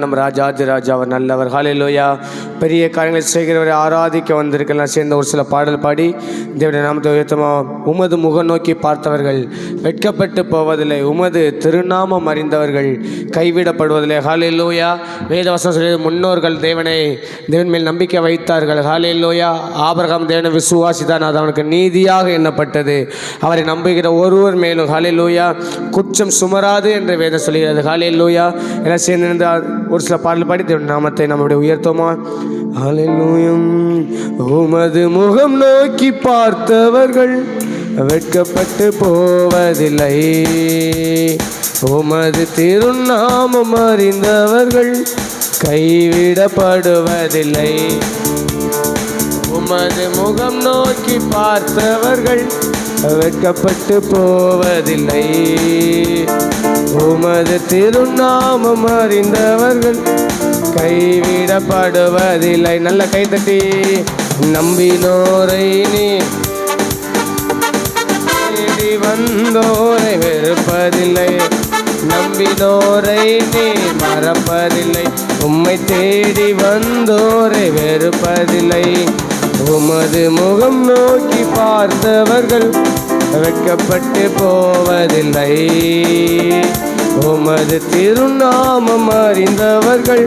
நம் ராஜாதி ராஜா அவர் நல்லவர். ஹல்லேலூயா. பெரிய காரியங்களை செய்கிறவரை ஆராதிக்க வந்திருக்கலாம். சேர்ந்த ஒரு சில பாடல் பாடி தேவனுடைய நாமத்தை உயர்த்தமா. உமது முகம் நோக்கி பார்த்தவர்கள் வெட்கப்பட்டு போவதில்லை, உமது திருநாமம் அறிந்தவர்கள் கைவிடப்படுவதில்லை. ஹல்லேலூயா. வேதவசனம் சொல்லிய முன்னோர்கள் தேவன் மேல் நம்பிக்கை வைத்தார்கள். ஹல்லேலூயா. ஆபிரகாம் தேவனை விசுவாசித்தான், அது அவனுக்கு நீதியாக எண்ணப்பட்டது. அவரை நம்புகிற ஒருவர் மேலும் ஹல்லேலூயா குற்றம் சுமராது என்று வேதம் சொல்கிறது. ஹல்லேலூயா. எல்லாம் சேர்ந்து ஒரு சில பாடல் பாடி தேவனுடைய நாமத்தை நம்முடைய உயர்த்தோமா. ஹல்லேலூயா. உமது முகம் நோக்கி பார்த்தவர்கள் வெட்கப்பட்டு போவதில்லை, உமது திருநாமம் அறிந்தவர்கள் கைவிடப்படுவதில்லை. உமது முகம் நோக்கி பார்த்தவர்கள் வெட்கப்பட்டு போவதில்லை, உமது திருநாமம் அறிந்தவர்கள் கைவிடப்படுவதில்லை. நல்ல கைத்தட்டி. நம்பினோரை நீ தேடி வந்தோரை வெறுப்பதில்லை, நம்பினோரை நீ மறப்பதில்லை, உம்மை தேடி வந்தோரை வெறுப்பதில்லை. உமது முகம் நோக்கி பார்த்தவர்கள் வெட்கப்பட்டு போவதில்லை, உமது திருநாமம் அறிந்தவர்கள்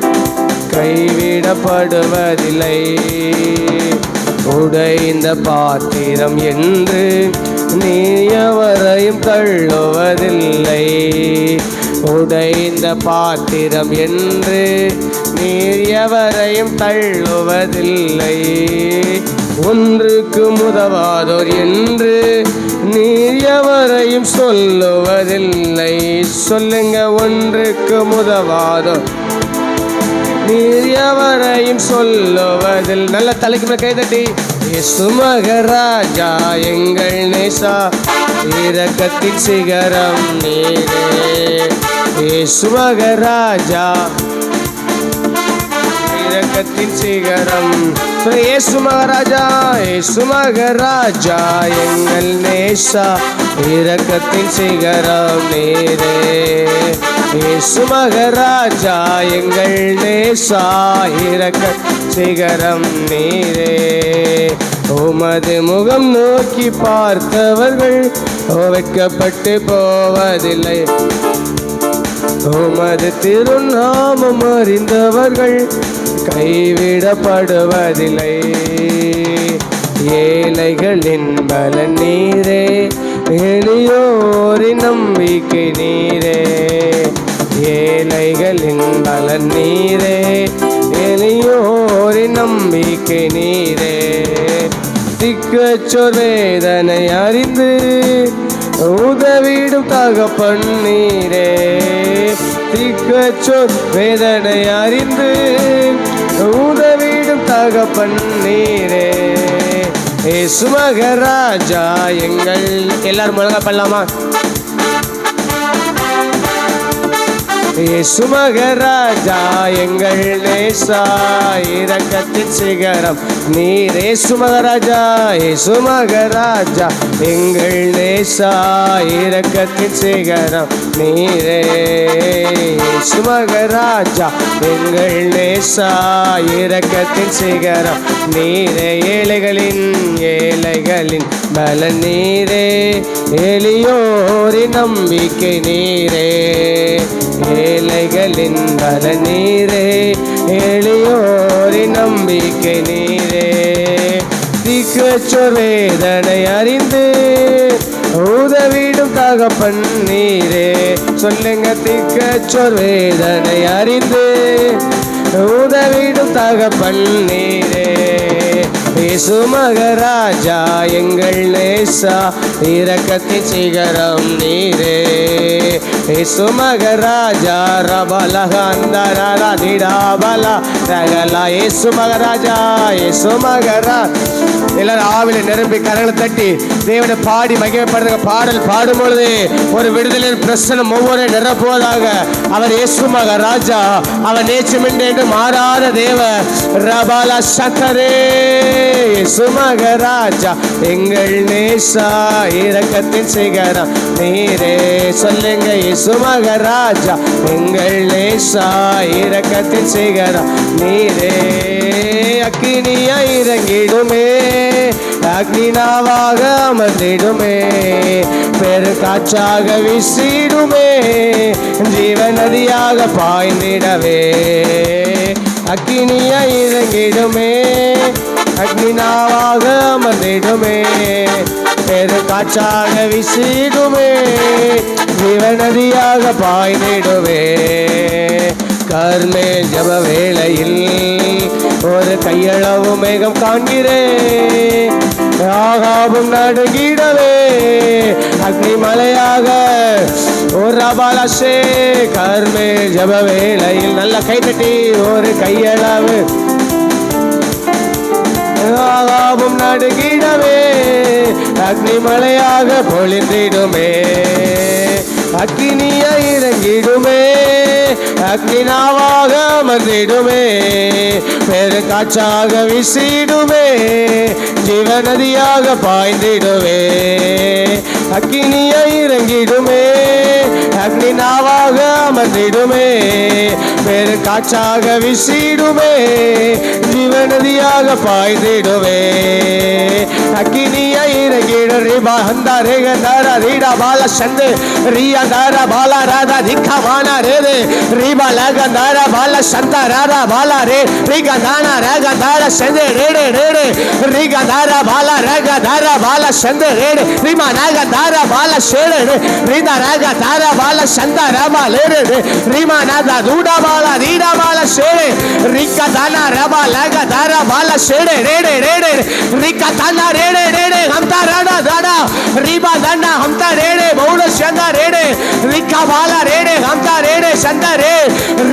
கைவிடப்படுவதில்லை. உடைந்த பாத்திரம் என்று நீ எவரையும் தள்ளுவதில்லை, உடைந்த பாத்திரம் என்று நீர் எவரையும் தள்ளுவதில்லை. ஒன்றுக்கு உதவாதோர் என்று நீர் எவரையும் சொல்லுவதில்லை. சொல்லுங்க. ஒன்றுக்கு உதவாதோர் நீர் எவரையும் சொல்லுவதில். நல்ல தலைக்கு மேல கைதட்டி. இயேசு மகராஜா எங்கள் நேசா இரக்கத்தின் சிகரம் நீரே, இயேசு மகராஜா இரக்கத்தின் சிகரம். இயேசு மகராஜா, இயேசு மகராஜா எங்கள் நேசா இரக்கத்தின் சிகரம் நீரே, இயேசு மகராஜா எங்கள் நேசா இரக்க சிகரம் நீரே. உமது முகம் நோக்கி பார்த்தவர்கள் வெட்கப்பட்டு போவதில்லை, உமது திருநாமம் அறிந்தவர்கள் கைவிடப்படுவதில்லை. ஏழைகளின் பலன் நீரே, எளியோரின் நம்பிக்கை நீரே, ஏழைகளின் பலன் நீரே, எளியோரின் நம்பிக்கை நீரே. திக்கச்சோர் வேதனை அறிந்து உதவிடும் தகப்பன் நீரே, திக்கச்சோர் வேதனை அறிந்து உதவிடும் தகப்பன் நீரே. இயேசு மகராஜா எங்கள். எல்லாரும் முழங்க பண்ணலாமா? இயேசு மகராஜா எங்கள் நேசா இரக்கத்தின் சிகரம் நீர், இயேசு மகராஜா, இயேசு மகராஜா எங்கள் நேசா இரக்கத்தின் சிகரம் நீரே, இயேசு மகராஜா எங்கள் நேசா இரக்கத்தின் சிகரம் நீரே. ஏழைகளின் பலன் நீரே, எளியோரின் நம்பிக்கை நீரே, ஏழைகளின் பலன் நீரே, எளியோரின் நம்பிக்கை நீரே. திக்கச்சோர் வேதனை அறிந்து உதவிடும் தகப்பன் நீரே. சொல்லுங்க. திக்கச்சோர் வேதனை அறிந்து உதவிடும் தகப்பன் நீரே. இயேசு மகராஜா எங்கள் நேசா இரக்கத்தின் சிகரம் நீரே, இயேசு மகராஜா ரபலக அந்தரா திடாபலா ரகலா. இயேசு மகராஜா, இயேசு மகராஜா. எல்லாரும் ஆவில நிரம்பி கரங்களை தட்டி தேவனை பாடி மகிமைப்படுற பாடல் பாடும் பொழுது ஒரு விடுதலின் பிரசனம் ஒவ்வொரு நிரப்புவதாக. அவர் இயேசு மகராஜா, அவர் நேச்சமின்றி மாறாத தேவ ரபாலா சக்கரே. இயேசு மகராஜா எங்கள் நேசா இரக்கத்தின் சிகரம் நீரே. சொல்லுங்க. இயேசு மகராஜா எங்கள் நேசா இரக்கத்தின் சிகரா நீரே. அக்கினியா இறங்கிடுமே, அக்னினாவாக அமர்ந்திடுமே, பெரு காற்றாக வீசிடுமே, ஜீவ நதியாக பாய்ந்திடவே. அக்கினியா இறங்கிடுமே, அக்னினாவாக அமர்ந்திடுமே, பெரு காற்றாக வீசிடுமே, ஜீவ நதியாக பாய்ந்திடுவே. கர்மேல் ஜப வேளையில் ஒரு கையளவு மேகம் காண்கிறேன், ஆகாவும் நடுங்கிடவே அக்னி மலையாக ஒரு அபாலசே. கர்மேல் ஜப வேளையில் நல்ல கைதட்டி ஒரு கையளவு ஆகாவும் நடுங்கிடவே அக்னி மலையாக பொழிந்திடுமே. அக்னியா இறங்கிடுமே, அக்னினாவாக அமர்ந்திடுமே, பெரு காற்றாக வீசிடுமே, ஜீவ நதியாக பாய்ந்திடுவே. அக்னியா இறங்கிடுமே, அக்னினாவாக அமர்ந்திடுமே, பெரு காற்றாக வீசிடுமே, ஜீவ நதியாக பாய்ந்திடுவே. அக்னியா இறங்கிடு ரிபா ஹந்தா ரேக தாரா ரீடா பால சந்து ரியா தாரா பாலா ராதா திக்கா வானா ரேதே ரிபா லக தாரா பால சந்தா ராதா பாலா ரே ரிகா தானா ரேக தாரா சந்து ரேடே ரேடே ரிகா தாரா பாலா ரேக தாரா பால சந்து ரேடே ரிமா நாக தாரா பால ஷேடே ரிதா ரேக தாரா பால சந்தா ராமா லேடே ரிமா நாதா தூடா பாலா ரீடா பால ஷேடே ரிகா தானா ரபா லக தாரா பால ஷேடே ரேடே ரேடே ரிகா தானா ரேடே ரேடே ஹம்தா ராடா தாடா ரிபா தானா ஹம்தா ரேடே பௌட சந்தா ரேடே ரிகா பாலா ரேடே ஹம்தா ரேடே சந்தா ரே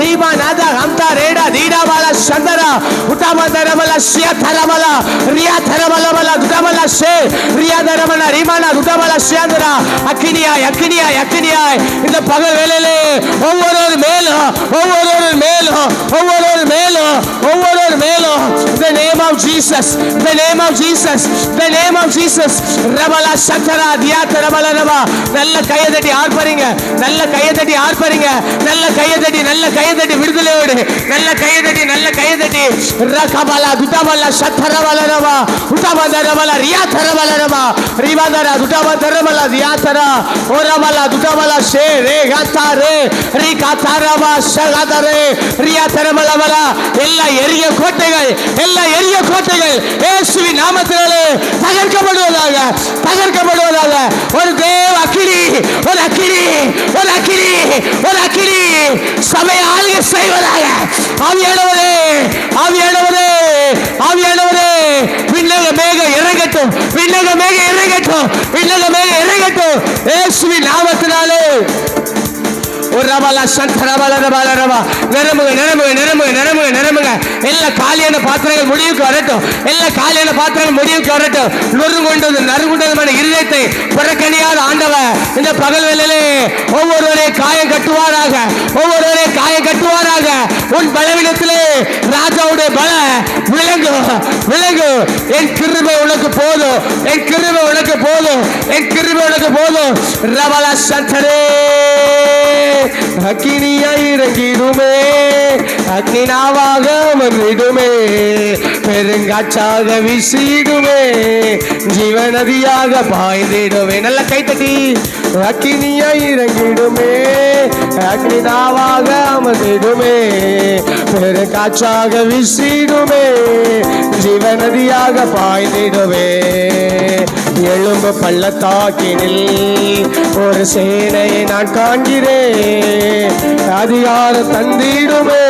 ரிபா நாதா ஹம்தா ரேடா தீடா பாலா சந்தரா உட்டாமா தரமலா ஷியா தரமலா ரியா தரமலா மலா துடமலா ஷே ரியா தரமலா ரிமானா துடமலா ஷியாந்தரா. அக்கினியாய் அக்கினியாய் அக்கினியாய் இந்த பகல் வேளையிலே ஒவ்வொரு மேலும் ஒவ்வொரு மேலும் ஒவ்வொரு மேலும் ஒவ்வொரு மேலும் the name of Jesus, the name of Jesus, the name of Jesus. ரபலா சக்கரா தியாத ரபலா ரபா. நல்ல கையை தட்டி ஆர்ப்பரிங்க, நல்ல கையை தட்டி ஆர்ப்பரிங்க, நல்ல கையை தட்டி நல்ல கையை தட்டி விடுதலையோடு நல்ல கையை தட்டி நல்ல கையை தட்டி ரகபலா துடபலா சத்தரபலா ரபா உடபலா ரபலா ரியாத ரபலா ரபா ரிவாதரா துடபலா ரபலா தியாதரா ஓரபலா துடபலா ஷே ரே காதா ரே ரிகாதா ரபா ஷகாதரே ரியாத ரபலா பலா. எல்லா எரிய கோட்டைகள் எல்லா எரிய கோட்டைகள் இயேசுவின் நாமத்தினாலே தகர்க்கப்படுவதாக தகர்க்கப்படுவதாக. ஒரு தேவ அக்கினி ஒரு அக்கினி ஒரு அக்கினி ஒரு அக்கினி சபையை ஆளுகை செய்வதாக. ஆவியானவரே ஆவியானவரே ஆவியானவரே விண்ணக மேக இறங்கட்டும் விண்ணக மேக இறங்கட்டும் விண்ணக மேக இறங்கட்டும் இயேசுவின் நாமத்தினாலே. ஒரு ரபாலா சந்த ரபாலா ரபாலா ரபா நிரம்புக நிரம்புக நிரம்புக நிரம்புக நிரம்புக. எல்லா காலியான பாத்திரங்கள் முடிவுக்கு வரட்டும், எல்லா காலியான பாத்திரங்கள் முடிவுக்கு வரட்டும். நொறுங்கொண்டது நறுங்குண்டதுமான இருதயத்தை புறக்கணியாத ஆண்டவர் இந்த பகல் வேளையிலே ஒவ்வொருவரை காயம் கட்டுவாராக, ஒவ்வொருவரை காயம் கட்டுவாராக. உன் பலவீனத்திலே ராஜாவுடைய பல விளங்கு விளங்கு. என் கிருபை உனக்கு போதும், என் கிருபை உனக்கு போதும், என் கிருபை உனக்கு போதும். ரபாலா சந்தரே அக்கினியா இறங்கிடுமே, அக்னினாவாக அமர்ந்திடுமே, பெருங்காற்றாக வீசிடுமே, ஜீவ நதியாக பாய்ந்திடுமே. நல்ல கைத்தட்டி. அக்கினியா இறங்கிடுமே, அக்னினாவாக அமர்ந்திடுமே, பெருங்காற்றாக வீசிடுமே, ஜீவ நதியாக பாய்ந்திடுமே. எழும்பு பள்ளத்தாக்கினில் ஒரு சேனையை நான் காண்கிறேன், அதிகாரம் தந்திடுமே,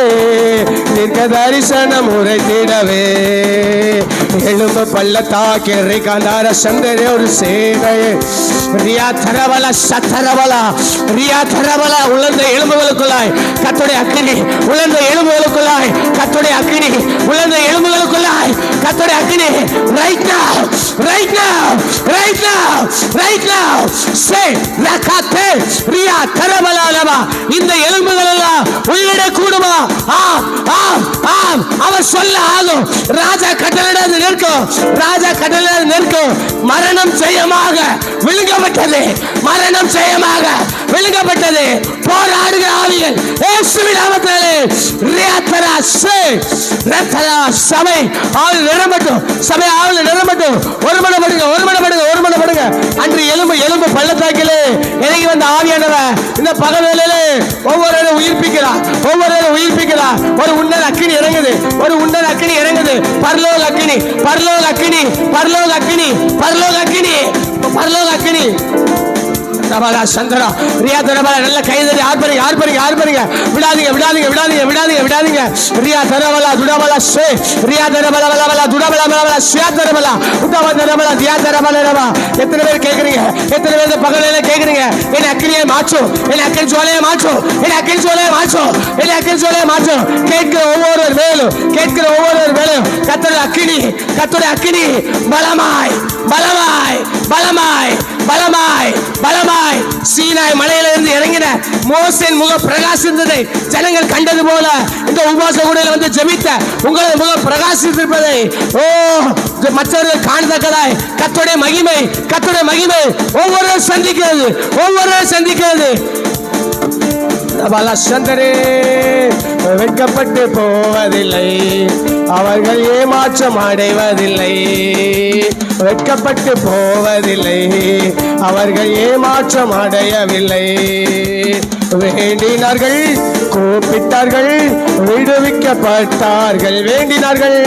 நிற்க தரிசனம் உரைத்திடவே. எழும்பு பள்ளத்தாக்கில் ரிகாந்தார சந்தரே ஒரு சேனையை ரியா தரவலா சத்தரவலா ரியா தரவலா. உலர்ந்த எலும்புகளுக்குள்ளாய் கர்த்தருடைய அக்கினி, உலர்ந்த எலும்புகளுக்குள்ளாய் கர்த்தருடைய அக்கினி, உலர்ந்த எலும்புகளுக்குள்ளாய் கர்த்தருடைய அக்கினி. Right now right now right now right now say rakate Riya தரவலா லவா. இந்த எலும்புகள் எல்லாம் உள்ளிட கூடுமா? ஆம் ஆம் ஆம் அவர் சொல்ல ஆகும். ராஜா கட்டளையிடாது நிற்கும். ராஜா கட்டளையிடாது நிற்கும். மரணம் செய்யமாக விழுங்கப்பட்டது. மரணம் செய்யமாக விழுங்கப்பட்டது. போராடுகிற ஆவிகள் இயேசுவின் நாமத்தினாலே ரியாத்தரா சே ரத்தரா சபை ஆவில் நிரம்பட்டும். சபை ஆவில் நிரம்பட்டும். ஒருமனப்படுங்க, ஒருமனப்படுங்க, ஒருமனப்படுங்க. அன்று எலும்பு எலும்பு பள்ளத்தாக்கிலே இறங்கி வந்த ஆவியானவர் இந்த பகல் வேளையிலே ஒவ்வொரு உயிர்ப்பிக்கிறார். ஒவ்வொரு உயிர்ப்பிக்கிறார். ஒரு உன்னத அக்கினி இறங்குது. ஒரு உன்னத அக்கினி இறங்குது. பரலோக அக்கினி, பரலோக அக்கினி, பரலோக அக்கினி, பரலோக அக்கினி, பரலோக அக்கினி. சந்திரா ரியா தரபால நல்ல கைதறி ஆர்ப்பரிங்க, ஆர்ப்பரிங்க, ஆர்ப்பரிங்க. விடாதீங்க, விடாதீங்க, விடாதீங்க, விடாதீங்க, விடாதீங்க. ரியா தரபால துடபால சே ரியா தரபால பல பல துடபால பல பல சியா தரபால உடபா தரபால தியா தரபால ரபா. எத்தனை பேர் கேக்குறீங்க? எத்தனை பேர் பகலையில கேக்குறீங்க? என் அக்கினியை மாற்று, என் அக்கினி ஜுவாலையை மாற்று, என் அக்கினி ஜுவாலையை மாற்று, என் அக்கினி ஜுவாலையை மாற்று. கேட்கிற ஒவ்வொரு வேலும், கேட்கிற ஒவ்வொரு வேலும் கர்த்தருடைய அக்கினி, கர்த்தருடைய அக்கினி பலமாய் பலமாய் பலமாய் பலமாய் பலமாய் சீனாய் மலையிலிருந்து இறங்கின மோசேயின் முகம் பிரகாசித்ததை ஜனங்கள் கண்டது போல இந்த உபவாச கூடையில் வந்து ஜெபித்த உங்களது முகம் பிரகாசித்திருப்பதை மற்றவர்கள் காணத்தக்கதாய் கர்த்தருடைய மகிமை, கர்த்தருடைய மகிமை ஒவ்வொருவரும் சந்திக்கிறது, ஒவ்வொருவரும் சந்திக்கிறது. வெட்கப்பட்டு போவதில்லை, அவர்கள் ஏமாற்றம் அடைவதில்லை. வெட்கப்பட்டு போவதில்லை, அவர்கள் ஏமாற்றம் அடையவில்லை. வேண்டினார்கள், கூப்பிட்டார்கள், விடுவிக்கப்பட்டார்கள். வேண்டினார்கள்,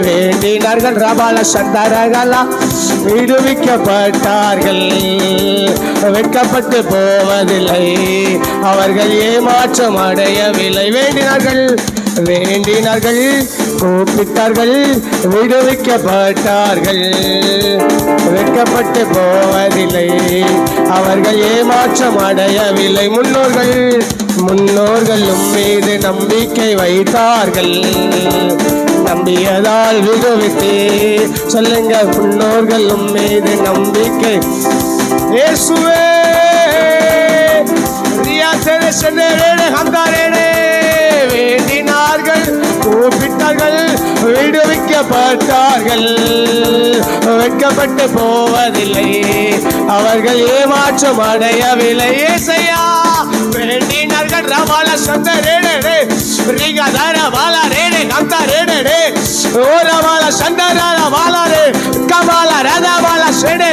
வேண்டினார்கள், ரபால சந்தரகலா விடுவிக்கப்பட்டார்கள். வெட்கப்பட்டு போவதில்லை, அவர்கள் ஏமாற்றம் அடையவில்லை. வேண்டினார்கள், வேண்டினார்கள், கூப்பிட்டார்கள், விடுவிக்கப்பட்டார்கள். வெட்கப்பட்டு போவதில்லை, அவர்கள் ஏமாற்றம் அடையவில்லை. முன்னோர்கள், முன்னோர்கள் மீது நம்பிக்கை வைத்தார்கள், நம்பியதால் விடுவித்தே. சொல்லுங்க, முன்னோர்கள் மீது நம்பிக்கை. இயேசுவே வேண்டினார்கள், கூப்பிட்டார்கள், விடுவிக்கப்பட்டார்கள். வெட்கப்பட்டு போவதில்லை, அவர்கள் ஏமாற்றம் அடையவில்லை. ஏசையா வேண்டினார்கள், ரவால சந்தரேடே ரிகதார வாலாரேடே கம்தாரேடே ஓரவால சந்தரால வாலாரே கபால ரதவால சேடே.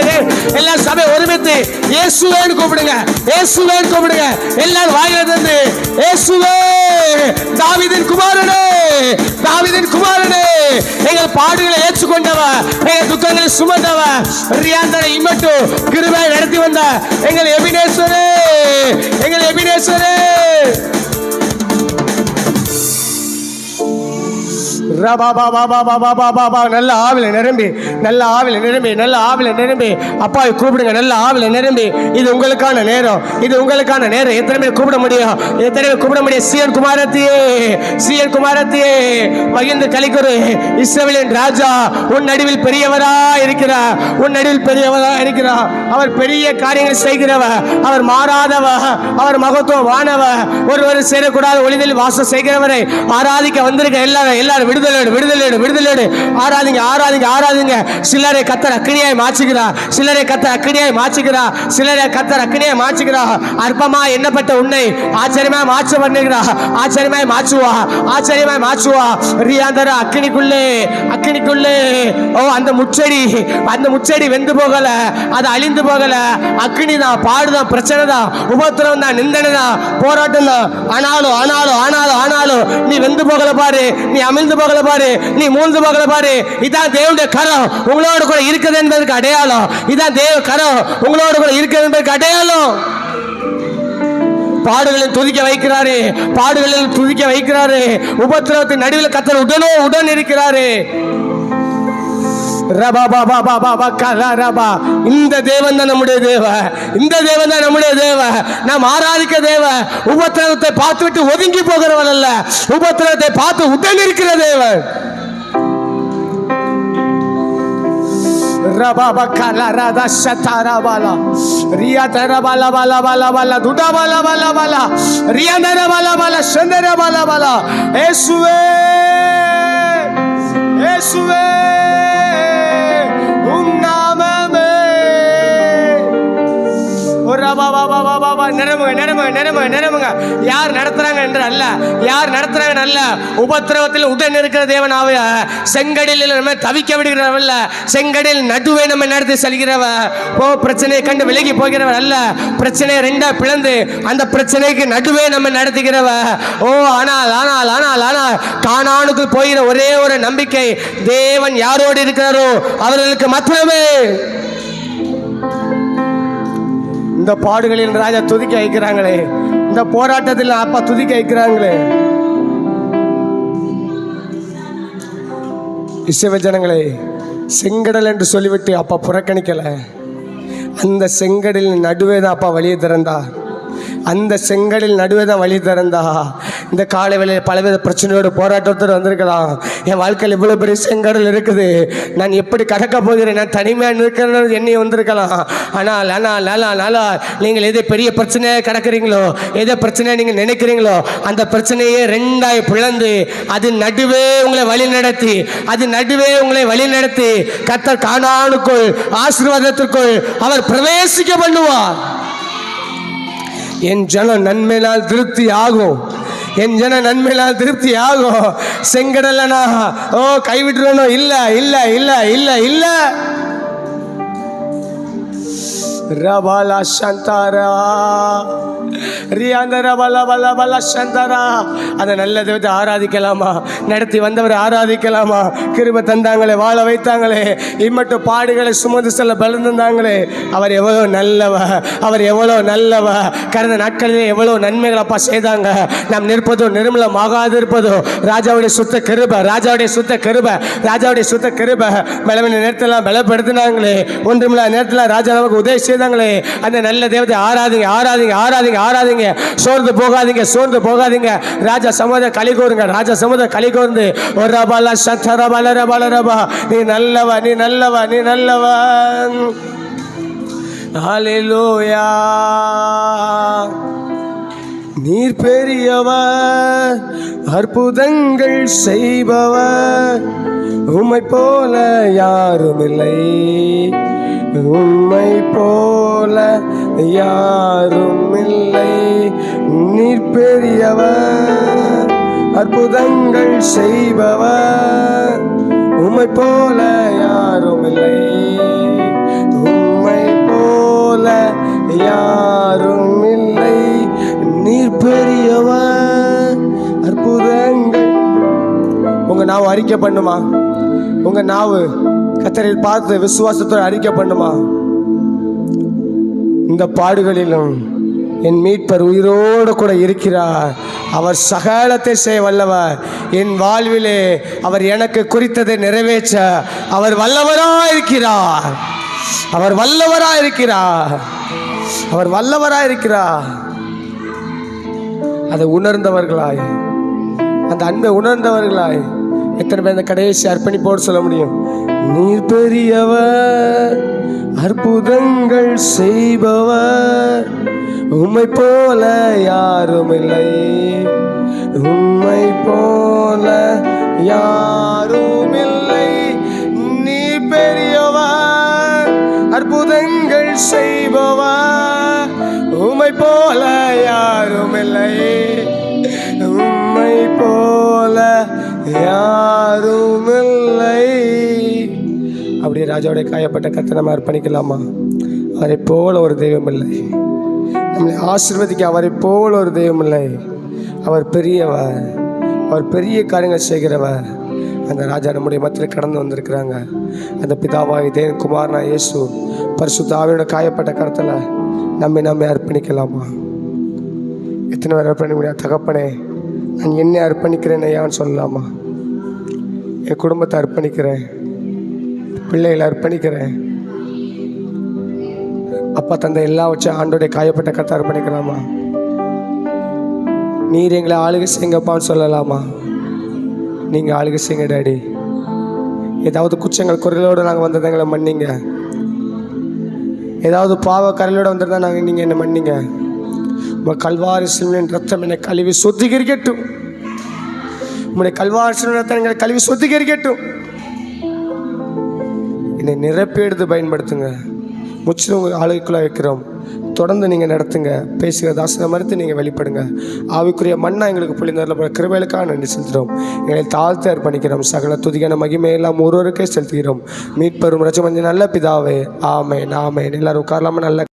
எல்லா சபை ஒருமித்து இயேசுவேன்னு கூப்பிடுங்க, இயேசுவேன்னு கூப்பிடுங்க. எல்லாரும் வாயில இருந்து இயேசுவே, தாவீதின் குமாரனே, தாவீதின் குமாரனே, எங்கள் பாடுகளை ஏற்றுக்கொண்டவர், எங்கள் துக்கங்களை சுமந்தவர், ரியாந்தனை இம்மட்டு கிருபை நடத்தி வந்த எங்கள் எபினேஸ்வரே, எங்கள் எபினேஸ்வரே. நல்ல ஆவில நிரம்பி, நல்ல ஆவில நிரம்பி, நல்ல ஆவில நிரம்பி அப்பாவை கூப்பிடுங்க. நல்ல ஆவில நிரம்பி, இது உங்களுக்கான நேரம், இது உங்களுக்கான நேரம். எத்தனை பேர் கூப்பிட முடியும்? எத்தனை பேர் கூப்பிட முடியும்? சீயோன் குமாரத்தியே, சீயோன் குமாரத்தியே, மகிழ்ந்து கலிக்குரு இஸ்ரவேலின் ராஜா உன் நடுவில் பெரியவரா இருக்கிறார், உன் நடுவில் பெரியவரா இருக்கிறார். அவர் பெரிய காரியங்கள் செய்கிறவர், அவர் மாறாதவர், அவர் மகத்துவமானவர். ஒருவர் சேரக்கூடாத ஒளிதில் வாசம் செய்கிறவரை ஆராதிக்க வந்திருக்க எல்லாரும், எல்லாரும் விடுதலை, விடுதலை, விடுதலை. ஆராதிங்க, ஆராதிங்க, ஆராதிங்க. சிலரை கர்த்தர் அக்கினியாய் மாற்றுகிறார், சிலரை கர்த்தர் அக்கினியாய் மாற்றுகிறார், சிலரை கர்த்தர் அக்கினியாய் மாற்றுகிறார். அற்பமா எண்ணப்பட்ட உன்னை ஆச்சரியமாய் மாற்ற பண்ணுகிறார், ஆச்சரியமாய் மாற்றுவா, ஆச்சரியமாய் மாற்றுவா. ரியாந்தர அக்கினிக்குள்ளே, அக்கினிக்குள்ளே. ஓ, அந்த முச்செடி, அந்த முச்செடி வெந்து போகல, அது அழிந்து போகல. அக்கினி தான், பாடுதான், பிரச்சனை தான், உபத்திரம் தான், நிந்தனை தான், போராட்டம் தான். ஆனாலும் ஆனாலும் ஆனாலும் ஆனாலும் நீ வெந்து போகல பாரு, நீ அமிழ்ந்து போகல பாரு, நீ மூழ்ந்து போகல பாரு. இதான் தேவனுடைய கரம் உங்களோடு கூட இருக்குது என்பதற்கு அடையாளம். இதான் தேவ கரம் உங்களோடு கூட இருக்குது என்பதற்கு அடையாளம். பாடுகளில் துதிக்க வைக்கிறாரு, பாடுகளில் துதிக்க வைக்கிறாரு. உபத்திரவத்தின் நடுவில் கர்த்தர் உடன் இருக்கிறாரு. இந்த தேவன் தான் நம்முடைய தேவ, இந்த தேவன் தான் நம்முடைய தேவ. நாம் ஆராதிக்க தேவ. உபத்திரவத்தை பார்த்து விட்டு ஒதுங்கி போகிறவன் அல்ல, உபத்திரவத்தை பார்த்து உடன் இருக்கிற தேவன். இயேசுவே உம் நாமமே. நிரம்புங்க. யார் நடத்துறாங்க என்று அல்ல, யார் நடத்துறாங்க அல்ல, உபத்திரவத்தில் உடன் இருக்கிற தேவனாவே, செங்கடலில் நம்ம தவிக்க விடுகிறவல்ல, செங்கடல் நடுவே நம்ம நடத்தி செல்கிறவர். பிரச்சனையை கண்டு விலகி போகிறவர் அல்ல, பிரச்சனையை ரெண்டா பிளந்து அந்த பிரச்சனைக்கு நடுவே நம்ம நடத்துகிறவர். ஆனால் கானானுக்கு போகிற ஒரே ஒரு நம்பிக்கை, தேவன் யாரோடு இருக்கிறாரோ அவர்களுக்கு மாத்திரமே. இந்த பாடுகளில் ராஜா துதிக்க வைக்கிறாங்களே, இந்த போராட்டத்தில் அப்பா துதிக்க வைக்கிறாங்களே. இஸ்ரவேல் ஜனங்களே, செங்கடல் என்று சொல்லிவிட்டு அப்பா புறக்கணிக்கல. அந்த செங்கடலின் நடுவே தான் அப்பா வழியை திறந்தார். அந்த செங்கடலில் நடுவே தான் வழி திறந்தா. இந்த காலை வேளையில் பலவித பிரச்சனையோடு போராட்டத்தோடு வந்திருக்கலாம். என் வாழ்க்கையில் இவ்வளோ பெரிய செங்கடல் இருக்குது, நான் எப்படி கடக்க போகிறேன், நான் தனிமையாக இருக்கிறது எண்ணி வந்திருக்கலாம். ஆனால் நீங்கள் எதை பெரிய பிரச்சனையாக கடக்கிறீங்களோ, எதை பிரச்சனையாக நீங்கள் நினைக்கிறீங்களோ, அந்த பிரச்சனையே ரெண்டாய் பிளந்து அது நடுவே உங்களை வழி நடத்தி, அது நடுவே உங்களை வழி நடத்தி கர்த்தர் கானானுக்குள் ஆசீர்வாதத்திற்குள் அவர் பிரவேசிக்க பண்ணுவார். என் ஜனம் நன்மையினால் திருப்தி ஆகும், என் ஜன நன்மையினால் திருப்தி ஆகும். செங்கடலனா கைவிட்டுறணும், இல்ல இல்ல இல்ல இல்ல இல்ல. ரபாலா சந்தாரா அந்த நல்ல தேவத்தை ஆராதிக்கலாமா? நடத்தி வந்தவரை ஆராதிக்கலாமா? கிருபை தந்தாங்களே, வாழ வைத்தாங்களே, இம்மட்டும் பாடுகளை சுமந்து செல்ல பலம் தந்தாங்களே. அவர் எவ்வளோ நல்லவர், அவர் எவ்வளோ நல்லவர். கடந்த நாட்களிலே எவ்வளோ நன்மைகள் அப்பா செய்தாங்க. நாம் நிற்பதோ நிர்மலமாகாது இருப்பதோ ராஜாவுடைய சுத்த கிருபை, ராஜாவுடைய சுத்த கிருபை, ராஜாவுடைய சுத்த கிருபை. பலவீன நேரத்தில் பலப்படுத்தினாங்களே, ஒன்றுமில்ல நேரத்தில் ராஜா நமக்கு உதவி செய்தாங்களே. அந்த நல்ல தேவத்தை ஆராதிங்க, ஆராதிங்க, ஆராதிங்க, ஆராதிங்க. சோர்ந்து போகாதீங்க, சோர்ந்து போகாதீங்க. ராஜா சமுத களி கூறுங்க, ராஜா சமுத களி கூர்ந்து ஒரு ரபாலா சத்தரபால ரபால ரபா. நீ நல்லவ, நீ நல்லவ, நீ நல்லவ. ஹல்லேலூயா. நீர் பெரியவர், அற்புதங்கள் செய்பவர், உம்மை போல யாரும் இல்லை, உம்மை போல யாரும் இல்லை. நீர் பெரியவர், அற்புதங்கள் செய்பவர், உம்மை போல யாரும் இல்லை, உம்மை போல யாரும் இல்லை. நீர் பெரியவர், அற்புதங்கள். உங்க நாவு அறிக்கை பண்ணுமா? உங்க நாவு கர்த்தரில் பார்த்து விசுவாசத்தோடு அறிக்கை பண்ணுமா? இந்த பாடுகளிலும் என் மீட்பர் உயிரோடு கூட இருக்கிறார், அவர் சகலத்தை செய்ய வல்லவர். என் வாழ்விலே அவர் எனக்கு குறித்ததை நிறைவேற்ற அவர் வல்லவராயிருக்கிறார், அவர் வல்லவராயிருக்கிறார், அவர் வல்லவராயிருக்கிறார். அதை உணர்ந்தவர்களாய், அந்த அன்பை உணர்ந்தவர்களாய் எத்தனை பேர் இந்த கடைசி அர்ப்பணிப்போடு சொல்ல முடியும்? நீர் பெரியவர், அற்புதங்கள் செய்பவர், உம்மை போல யாரும் இல்லை, உம்மை போல யாரும் இல்லை. நீ பெரியவர், அற்புதங்கள் செய்பவர், உம்மை போல யாரும் இல்லை, உம்மை போல யாரும் இல்லை. அப்படியே ராஜாவுடைய காயப்பட்ட கர்த்தரை நம்ம அர்ப்பணிக்கலாமா? அவரை போல ஒரு தெய்வம் இல்லை, நம்மளை ஆசீர்வதிக்க அவரை போல ஒரு தெய்வம் இல்லை. அவர் பெரியவர், அவர் பெரிய காரியங்கள் செய்கிறவர். அந்த ராஜா நம்முடைய மத்தியில் கடந்து வந்திருக்கிறாங்க. அந்த பிதாவாய் தேவன் குமாரனா இயேசு பரிசுத்த ஆவியோட காயப்பட்ட கருத்தில் நம்மை அர்ப்பணிக்கலாமா? எத்தனை பேர் அர்ப்பணிக்க முடியாது? தகப்பனே, நான் என்னை அர்ப்பணிக்கிறேன் ஐயான்னு சொல்லலாமா? என் குடும்பத்தை அர்ப்பணிக்கிறேன், பிள்ளைகளை அர்ப்பணிக்கிறேன், அப்பா தந்தை எல்லாம் வச்சு ஆண்டோடைய காயப்பட்ட கருத்தை அர்ப்பணிக்கலாமா? நீர் எங்களை ஆளுகை செய்யுங்கப்பான்னு சொல்லலாமா? நீங்கள் ஆளுகை செய்யுங்க டாடி. ஏதாவது குற்றங்கள் குறைகளோடு நாங்கள் வந்ததை எங்களை மன்னிங்க. ஏதாவது பாவ கரையோடு வந்திருந்தா நீங்கள் என்னை மன்னிங்க. உங்கள் கல்வாரி சிலுவையின் ரத்தம் என்னை கழுவி சுத்திகரிக்கட்டும். உங்களுடைய கல்வாரி சிலுவையின் ரத்தம் எங்களை கழுவி சுத்திகரிக்கட்டும். என்னை நிரப்பி எடுத்து பயன்படுத்துங்க. முற்றிலும் உங்கள் ஆளுக்குள்ளே வைக்கிறோம். தொடர்ந்து நீங்கள் நடத்துங்க. பேசுகிற தாசனை மறுத்து நீங்கள் வெளிப்படுங்க. ஆவிக்குரிய மண்ணா எங்களுக்கு பொழிந்தருள கிருபைகளுக்காக நன்றி செலுத்துகிறோம். எங்களை தாழ்த்து அர்ப்பணிக்கிறோம். சகல துதிக்கான மகிமையெல்லாம் ஒருவருக்கே செலுத்துகிறோம். மீட்பெரும் இரட்சகரும் நல்ல பிதாவே, ஆமென் ஆமென். எல்லாரும் உட்காரலாமா? நல்ல